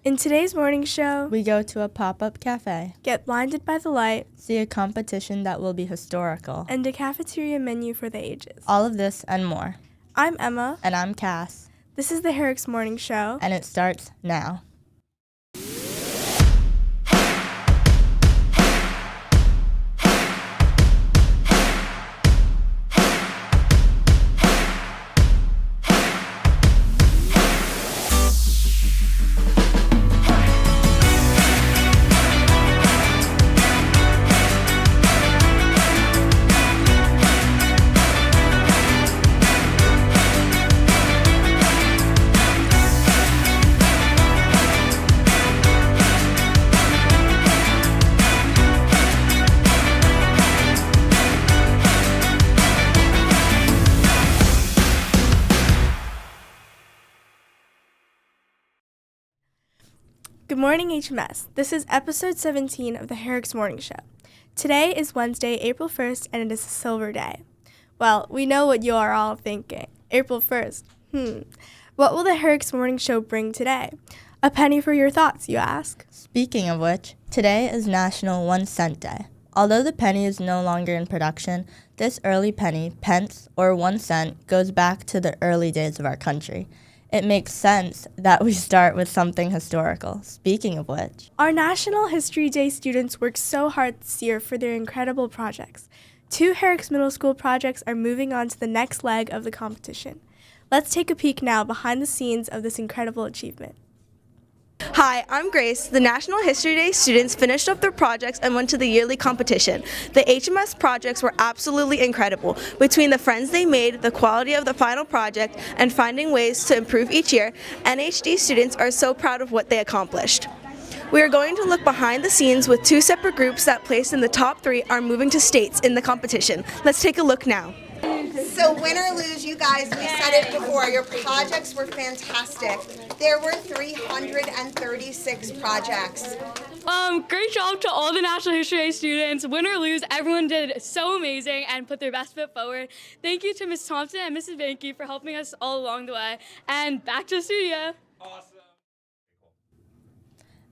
In today's morning show, We go to a pop-up cafe, get blinded by the light, see a competition that will be historical, and a cafeteria menu for the ages. all of this and more. I'm Emma. And I'm Cass, This is the Herricks Morning Show. and it starts now. Good morning, HMS. This is episode 17 of the Herricks Morning Show. Today is Wednesday, April 1st, and it is a silver day. Well, we know what you are all thinking. April 1st. What will the Herricks Morning Show bring today? A penny for your thoughts, you ask? Speaking of which, today is National 1 Cent Day. Although the penny is no longer in production, this early penny, pence, or 1 cent, goes back to the early days of our country. It makes sense that we start with something historical. Speaking of which, Our National History Day students worked so hard this year for their incredible projects. 2 Herricks Middle School projects are moving on to the next leg of the competition. Let's take a peek now behind the scenes of this incredible achievement. Hi, I'm Grace. The National History Day students finished up their projects and went to the yearly competition. The HMS projects were absolutely incredible. Between the friends they made, the quality of the final project, and finding ways to improve each year, NHD students are so proud of what they accomplished. We are going to look behind the scenes with 2 separate groups that placed in the top 3 are moving to states in the competition. Let's take a look now. So win or lose, you guys, we said it before, your projects were fantastic. There were 336 projects. Great job to all the National History Day students. Win or lose, everyone did so amazing and put their best foot forward. Thank you to Ms. Thompson and Mrs. Banky for helping us all along the way. And back to the studio.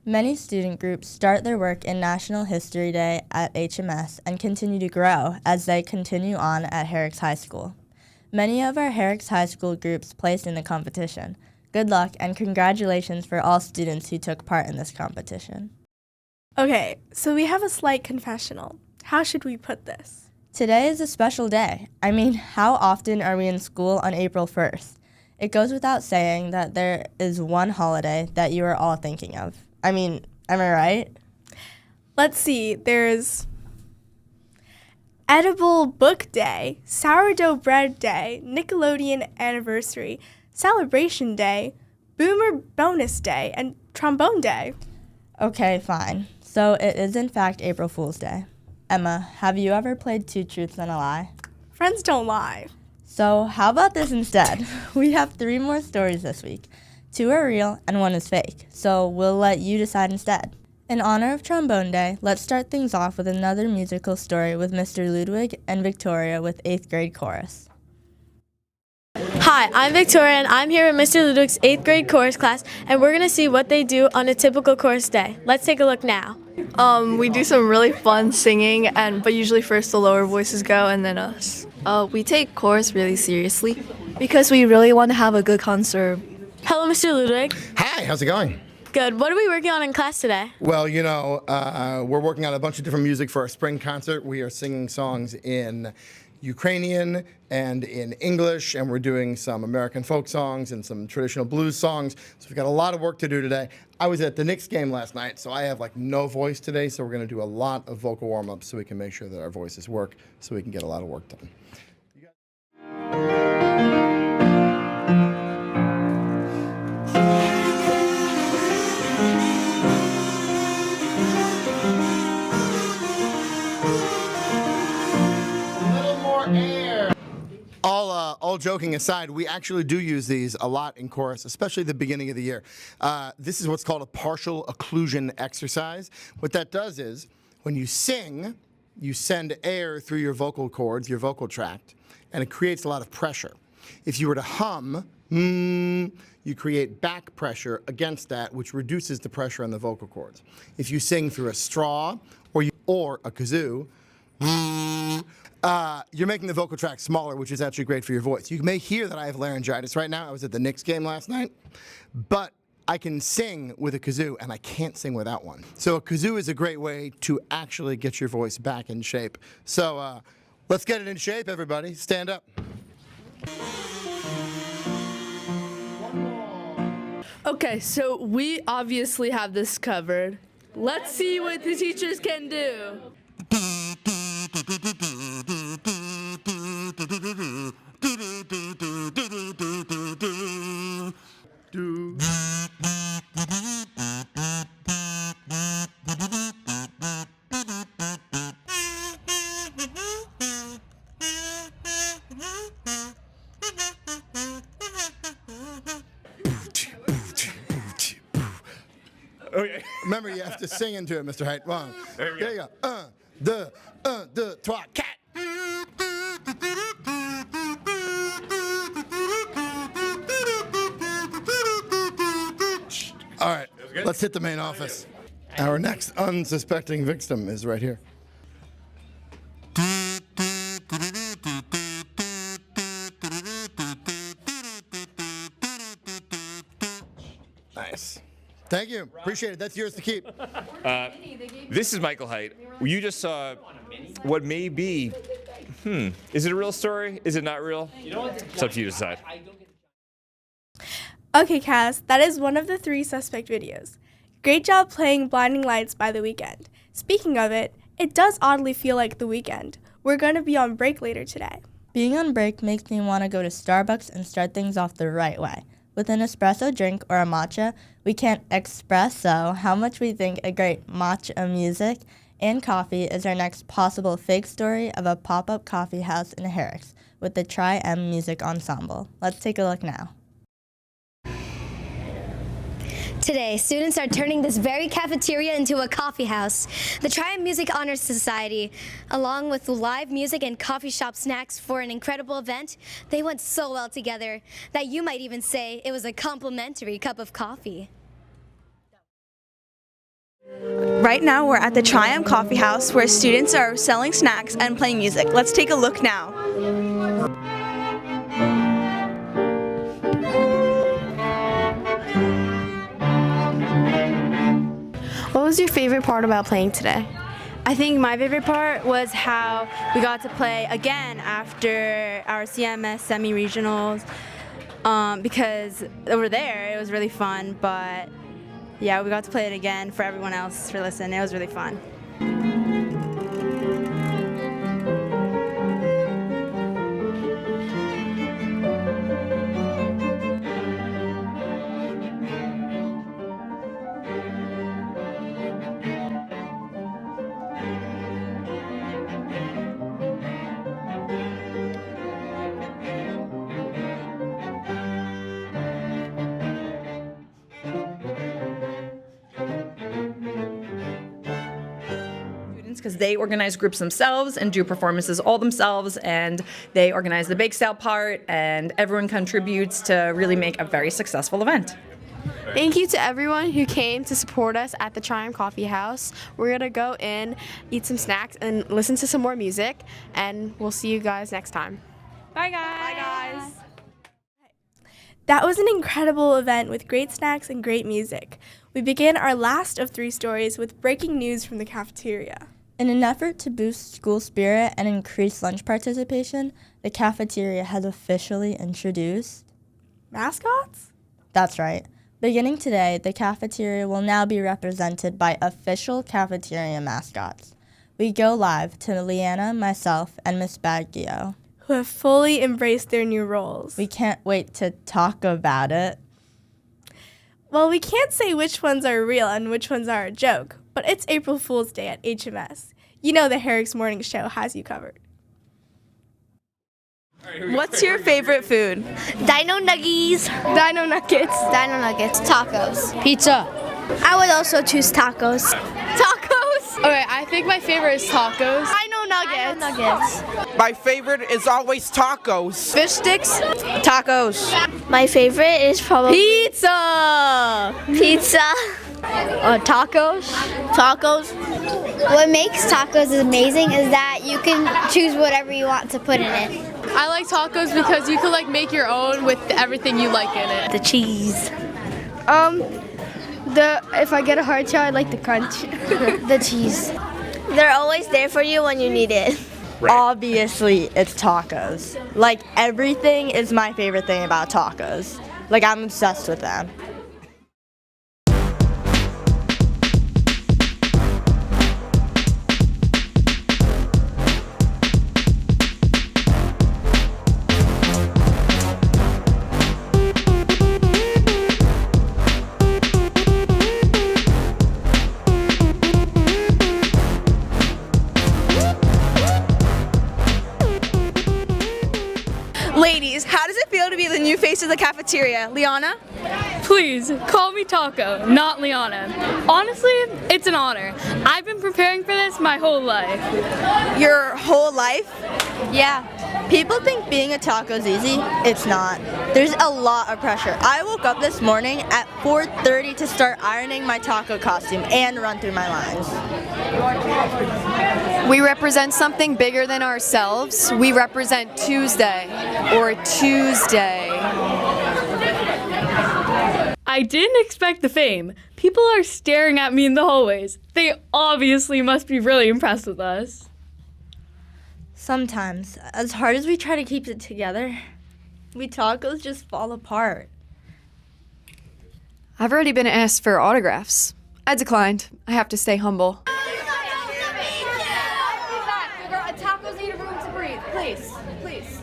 many student groups start their work in National History Day at HMS and continue to grow as they continue on at Herricks High School. Many of our Herricks High School groups placed in the competition. Good luck and congratulations for all students who took part in this competition. Okay, so we have a slight confessional. How should we put this? Today is a special day. I mean, how often are we in school on April 1st? It goes without saying that there is one holiday that you are all thinking of. I mean, am I right? Let's see, there's Edible Book Day, Sourdough Bread Day, Nickelodeon Anniversary, Celebration Day, Boomer Bonus Day, and Trombone Day. Okay, fine. So it is in fact April Fool's Day. Emma, have you ever played Two Truths and a Lie? Friends don't lie. So how about this instead? We have 3 more stories this week. 2 are real and 1 is fake, so we'll let you decide instead. In honor of Trombone Day, let's start things off with another musical story with Mr. Ludwig and Victoria with 8th grade chorus. Hi, I'm Victoria and I'm here with Mr. Ludwig's 8th grade chorus class, and we're going to see what they do on a typical chorus day. Let's take a look now. We do some really fun singing, but usually first the lower voices go and then us. We take chorus really seriously because we really want to have a good concert. Hello, Mr. Ludwig. Hi, how's it going? Good. What are we working on in class today? Well, we're working on a bunch of different music for our spring concert. We are singing songs in Ukrainian and in English, and we're doing some American folk songs and some traditional blues songs. So we've got a lot of work to do today. I was at the Knicks game last night, so I have no voice today, so we're going to do a lot of vocal warm-ups so we can make sure that our voices work so we can get a lot of work done. All joking aside, we actually do use these a lot in chorus, especially the beginning of the year. This is what's called a partial occlusion exercise. What that does is, when you sing, you send air through your vocal cords, your vocal tract, and it creates a lot of pressure. If you were to hum, you create back pressure against that, which reduces the pressure on the vocal cords. If you sing through a straw or a kazoo, you're making the vocal tract smaller, which is actually great for your voice. You may hear that I have laryngitis right now. I was at the Knicks game last night, but I can sing with a kazoo, and I can't sing without one. So a kazoo is a great way to actually get your voice back in shape. So let's get it in shape, everybody. Stand up. Okay, so we obviously have this covered. Let's see what the teachers can do. Okay. Remember, you have to sing into it, Mr. Height. One. There you go. Deux, trois, quatre. All right, let's hit the main office. Our next unsuspecting victim is right here. Nice. Thank you. Appreciate it. That's yours to keep. This is Michael Height. You just saw what may be, is it a real story? Is it not real? It's up to you to decide. Okay, Cass, that is one of the 3 suspect videos. Great job playing Blinding Lights by The Weeknd. Speaking of it, it does oddly feel like The Weeknd. We're going to be on break later today. Being on break makes me want to go to Starbucks and start things off the right way. With an espresso drink or a matcha, we can't espresso how much we think a great matcha music and coffee is our next possible fake story of a pop-up coffee house in Herricks with the Tri-M Music Ensemble. Let's take a look now. Today, students are turning this very cafeteria into a coffee house. The Tri-M Music Honors Society, along with live music and coffee shop snacks for an incredible event, they went so well together that you might even say it was a complimentary cup of coffee. Right now, we're at the Tri-M Coffee House where students are selling snacks and playing music. Let's take a look now. What was your favorite part about playing today? I think my favorite part was how we got to play again after our CMS semi-regionals because over there it was really fun, but yeah, we got to play it again for everyone else to listen. It was really fun. Because they organize groups themselves and do performances all themselves, and they organize the bake sale part, and everyone contributes to really make a very successful event. Thank you to everyone who came to support us at the Tri-M Coffee House. We're going to go in, eat some snacks, and listen to some more music, and we'll see you guys next time. Bye, guys. Bye, guys. That was an incredible event with great snacks and great music. We begin our last of 3 stories with breaking news from the cafeteria. In an effort to boost school spirit and increase lunch participation, the cafeteria has officially introduced mascots? That's right. Beginning today, the cafeteria will now be represented by official cafeteria mascots. We go live to Leanna, myself, and Miss Baggio, who have fully embraced their new roles. We can't wait to talk about it. Well, we can't say which ones are real and which ones are a joke, but it's April Fool's Day at HMS. You know the Herricks Morning Show has you covered. What's your favorite food? Dino Nuggies. Dino Nuggets. Dino Nuggets. Tacos. Pizza. I would also choose tacos. Tacos? Okay, I think my favorite is tacos. Dino nuggets. My favorite is always tacos. Fish sticks. Tacos. My favorite is probably Pizza. pizza. Tacos. Tacos. What makes tacos amazing is that you can choose whatever you want to put in it. I like tacos because you can like make your own with everything you like in it. The cheese. If I get a hard shell, I like the crunch. The cheese. They're always there for you when you need it. Obviously, it's tacos. Like, everything is my favorite thing about tacos. Like, I'm obsessed with them. Ladies, how does it feel to be the new face of the cafeteria? Liana? Please, call me Taco, not Liana. Honestly, it's an honor. I've been preparing for this my whole life. Your whole life? Yeah. People think being a taco is easy. It's not. There's a lot of pressure. I woke up this morning at 4:30 to start ironing my taco costume and run through my lines. We represent something bigger than ourselves. We represent Tuesday or Tuesday. I didn't expect the fame. People are staring at me in the hallways. They obviously must be really impressed with us. Sometimes, as hard as we try to keep it together, we tacos just fall apart. I've already been asked for autographs. I declined. I have to stay humble. Tacos need a room to breathe. Please.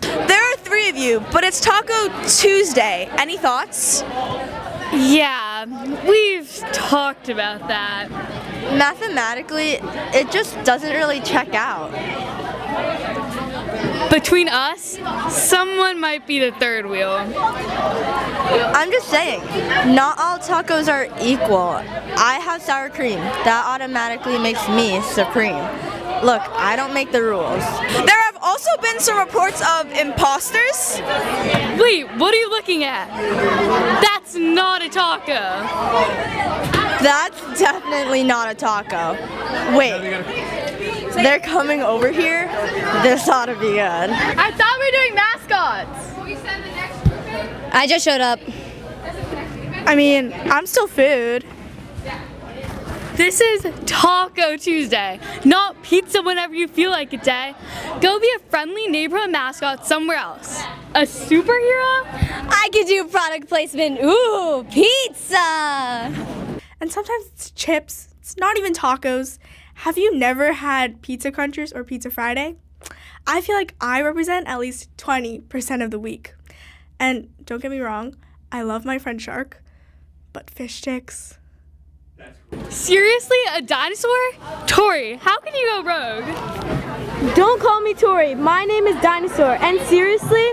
There are 3 of you, but it's Taco Tuesday. Any thoughts? Yeah, we've talked about that. Mathematically, it just doesn't really check out. Between us, someone might be the third wheel. I'm just saying, not all tacos are equal. I have sour cream. That automatically makes me supreme. Look, I don't make the rules. There have also been some reports of imposters. Wait, what are you looking at? That's not a taco. That's definitely not a taco. Wait, they're coming over here? This ought to be good. I thought we were doing mascots. I just showed up. I mean, I'm still food. This is Taco Tuesday, not pizza whenever you feel like it day. Go be a friendly neighborhood mascot somewhere else. A superhero? I could do product placement. Ooh, pizza! And sometimes it's chips. It's not even tacos. Have you never had Pizza Crunchers or Pizza Friday? I feel like I represent at least 20% of the week. And don't get me wrong, I love my friend Shark, but fish sticks. Seriously, a dinosaur? Tori, how can you go rogue? Don't call me Tori. My name is Dinosaur. And seriously?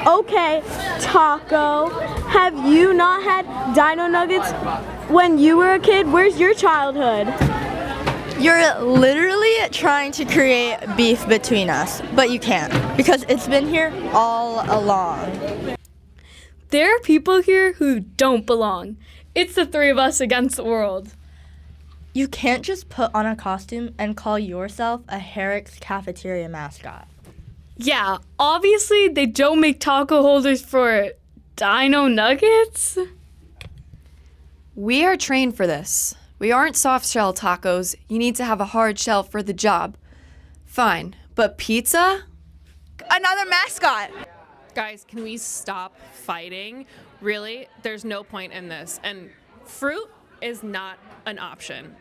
Okay, Taco. Have you not had dino nuggets when you were a kid? Where's your childhood? You're literally trying to create beef between us, but you can't, because it's been here all along. There are people here who don't belong. It's the 3 of us against the world. You can't just put on a costume and call yourself a Herricks Cafeteria mascot. Yeah, obviously they don't make taco holders for dino nuggets. We are trained for this. We aren't soft shell tacos. You need to have a hard shell for the job. Fine, but pizza? Another mascot. Guys, can we stop fighting? Really, there's no point in this. And fruit is not an option.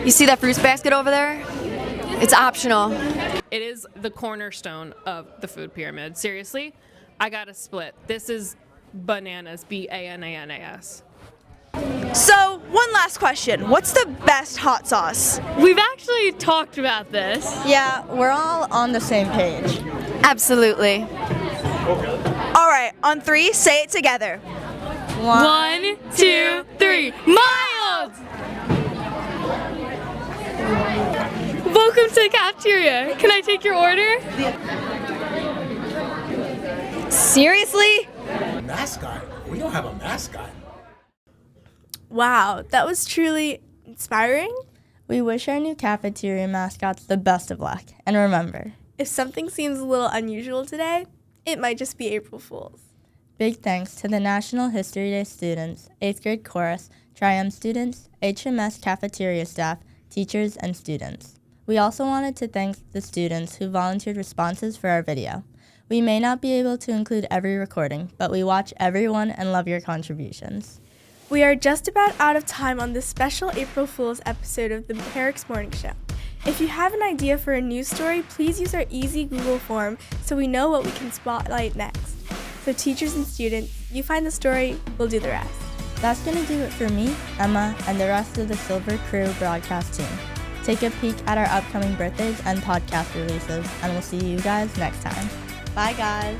You see that fruits basket over there? It's optional. It is the cornerstone of the food pyramid. Seriously, I got a split. This is bananas, B-A-N-A-N-A-S. So, one last question. What's the best hot sauce? We've actually talked about this. Yeah, we're all on the same page. Absolutely. All right, on 3, say it together. 1, 2, 3. Mild! Welcome to the cafeteria. Can I take your order? Seriously? Mascot? We don't have a mascot. Wow, that was truly inspiring. We wish our new cafeteria mascots the best of luck. And remember, if something seems a little unusual today, it might just be April Fool's. Big thanks to the National History Day students, 8th grade chorus, Tri-M students, HMS cafeteria staff, teachers, and students. We also wanted to thank the students who volunteered responses for our video. We may not be able to include every recording, but we watch everyone and love your contributions. We are just about out of time on this special April Fool's episode of the Herricks Morning Show. If you have an idea for a news story, please use our easy Google form so we know what we can spotlight next. So teachers and students, you find the story, we'll do the rest. That's going to do it for me, Emma, and the rest of the Silver Crew broadcast team. Take a peek at our upcoming birthdays and podcast releases, and we'll see you guys next time. Bye, guys.